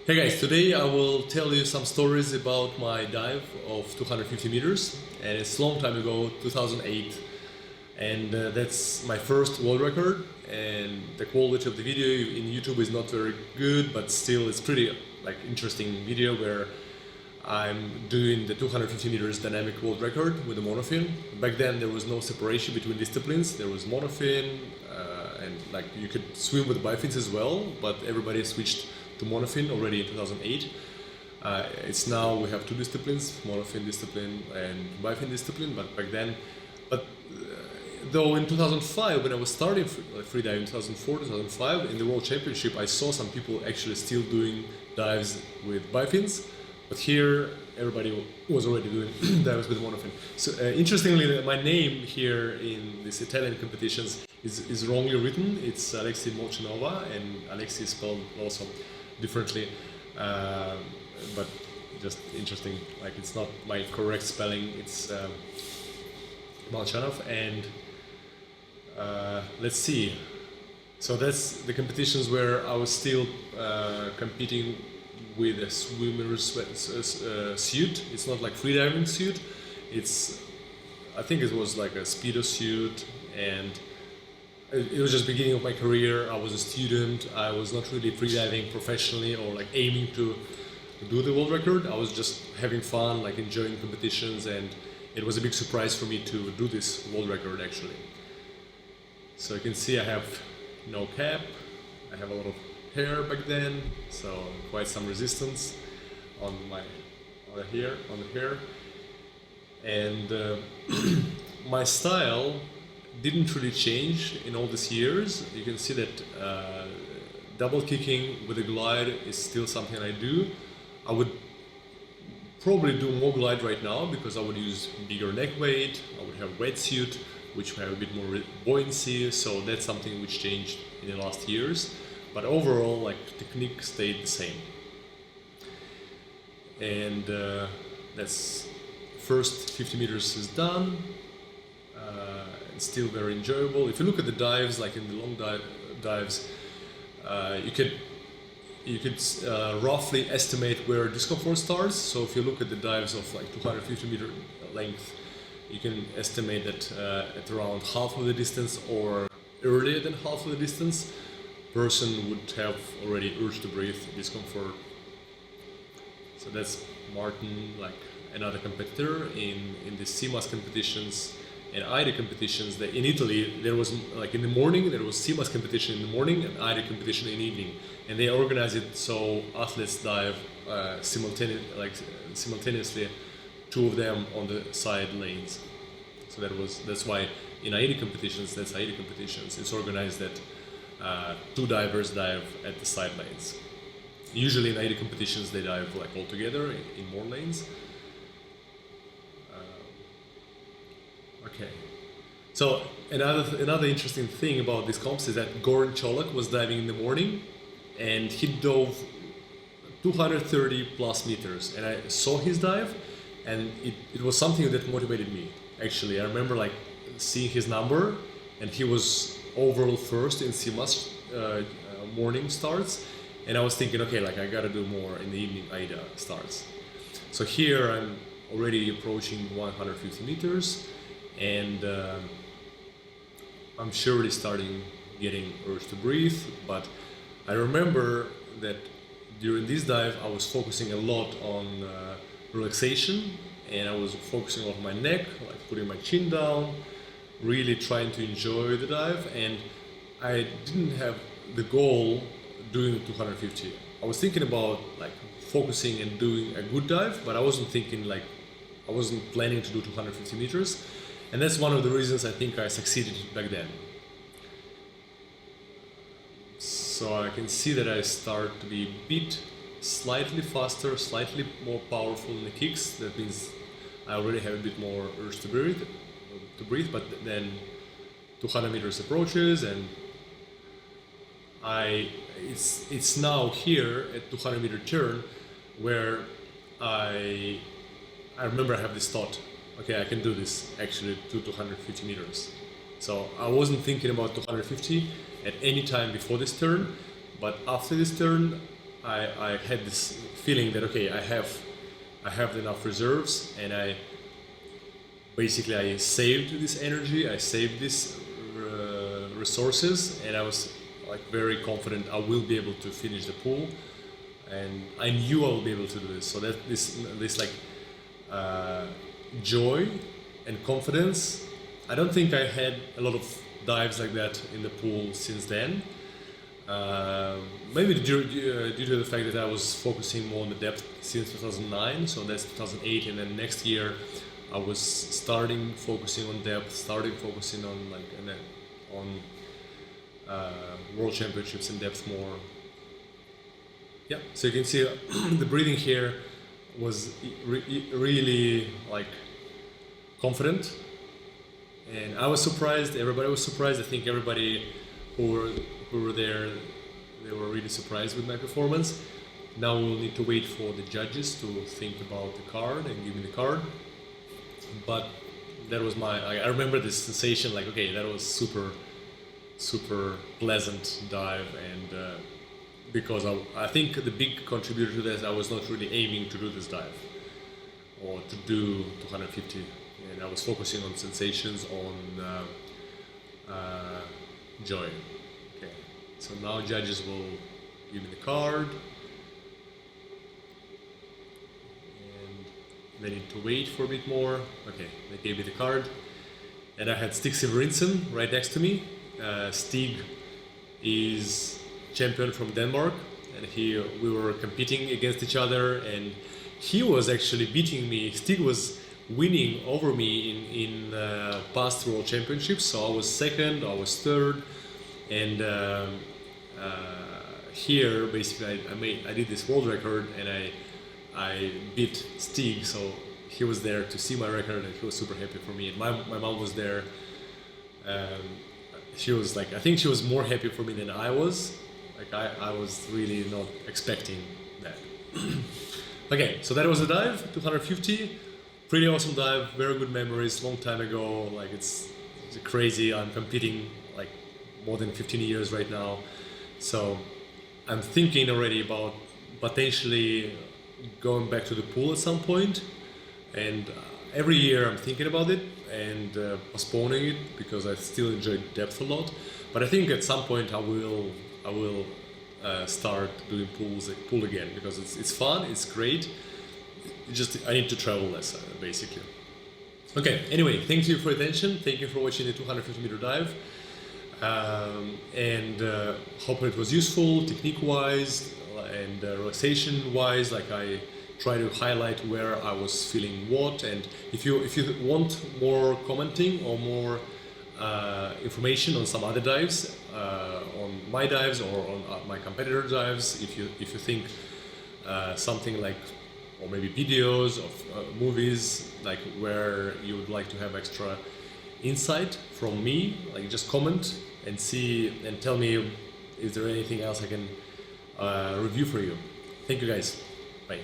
Hey guys, today I will tell you some stories about my dive of 250 meters, and it's a long time ago, 2008, and that's my first world record. And the quality of the video in YouTube is not very good, but still it's pretty interesting video where I'm doing the 250 meters dynamic world record with the monofin. Back then there was no separation between disciplines. There was monofin, and you could swim with bifins as well, but everybody switched to monofin already in 2008. It's now we have two disciplines, monofin discipline and bifin discipline, but back then, though in 2005 when I was starting freediving in 2004, 2005 in the World Championship, I saw some people actually still doing dives with bifins, but here everybody was already doing dives with monofin. So interestingly, my name here in these Italian competitions is wrongly written. It's Alexey Molchanova, and Alexey is spelled also differently, but just interesting, it's not my correct spelling. It's Molchanov, and let's see, so that's the competitions where I was still competing with a swimmer's suit. It's not like freediving suit, I think it was like a speedo suit, and it was just beginning of my career. I was a student. I was not really freediving professionally or aiming to do the world record. I was just having fun, enjoying competitions, and it was a big surprise for me to do this world record actually. So you can see I have no cap. I have a lot of hair back then, so quite some resistance on the hair, and my style didn't really change in all these years. You can see that double kicking with a glide is still something I do. I would probably do more glide right now because I would use bigger neck weight. I would have wetsuit, which would have a bit more buoyancy. So that's something which changed in the last years. But overall, technique stayed the same. And that's first 50 meters is done. It's still very enjoyable. If you look at the dives, in the long dives, you could roughly estimate where discomfort starts. So if you look at the dives of 250 meter length, you can estimate that at around half of the distance or earlier than half of the distance, person would have already urge to breathe, discomfort. So that's Martin, another competitor in the CMAS competitions and IDA competitions. That in Italy there was in the morning there was CMAS competition in the morning and IDA competition in the evening, and they organized it so athletes dive simultaneously, two of them on the side lanes. So that's why in AIDA competitions, it's organized that two divers dive at the side lanes. Usually in AIDA competitions they dive all together in more lanes. Okay, so another interesting thing about this comps is that Goran Cholak was diving in the morning, and he dove 230 plus meters, and I saw his dive, and it was something that motivated me. Actually, I remember seeing his number, and he was overall first in CMAS morning starts, and I was thinking, okay, I gotta do more in the evening AIDA starts. So here I'm already approaching 150 meters. And I'm surely starting getting urge to breathe, but I remember that during this dive I was focusing a lot on relaxation, and I was focusing on my neck, putting my chin down, really trying to enjoy the dive, and I didn't have the goal doing 250. I was thinking about focusing and doing a good dive, but I wasn't thinking I wasn't planning to do 250 meters. And that's one of the reasons I think I succeeded back then. So I can see that I start to be a bit slightly faster, slightly more powerful in the kicks. That means I already have a bit more urge to breathe, but then 200 meters approaches, and it's now here at 200 meter turn where I remember I have this thought, okay, I can do this actually to 250 meters. So I wasn't thinking about 250 at any time before this turn, but after this turn I had this feeling that okay, I have enough reserves, and I saved this energy, I saved these resources, and I was like very confident I will be able to finish the pool, and I knew I will be able to do this. So that this like joy and confidence. I don't think I had a lot of dives like that in the pool since then. Maybe due to the fact that I was focusing more on the depth since 2009, so that's 2008, and then next year I was starting focusing on depth, focusing on world championships in depth more. Yeah, so you can see the breathing here was really like confident, and I was surprised. Everybody was surprised. I think everybody who were there, they were really surprised with my performance. Now we'll need to wait for the judges to think about the card and give me the card. But that was I remember this sensation, like okay, that was super pleasant dive, and because I think the big contributor to this, I was not really aiming to do this dive or to do 250, and I was focusing on sensations, on joy. Okay, so now judges will give me the card, and they need to wait for a bit more. Okay, they gave me the card, and I had Stig Severinsen right next to me. Stig is champion from Denmark, and we were competing against each other, and he was actually beating me. Stig was winning over me in past world championships, so I was second, I was third, and here basically I did this world record, and I beat Stig, so he was there to see my record, and he was super happy for me, and my mom was there. She was like, I think she was more happy for me than I was. Like I was really not expecting that. Okay, so that was the dive, 250. Pretty awesome dive, very good memories, long time ago. Like it's crazy. I'm competing like more than 15 years right now. So I'm thinking already about potentially going back to the pool at some point. And every year I'm thinking about it and postponing it because I still enjoy depth a lot. But I think at some point I will start doing pool again because it's fun, it's great. I need to travel less, basically. Okay, anyway, thank you for your attention. Thank you for watching the 250 meter dive. And hope it was useful technique-wise and relaxation-wise. Like I try to highlight where I was feeling what. And if you want more commenting or more information on some other dives, on my dives or on my competitor dives, if you think something like, or maybe videos of movies, like where you would like to have extra insight from me, like just comment and see and tell me is there anything else I can review for you. Thank you guys. Bye.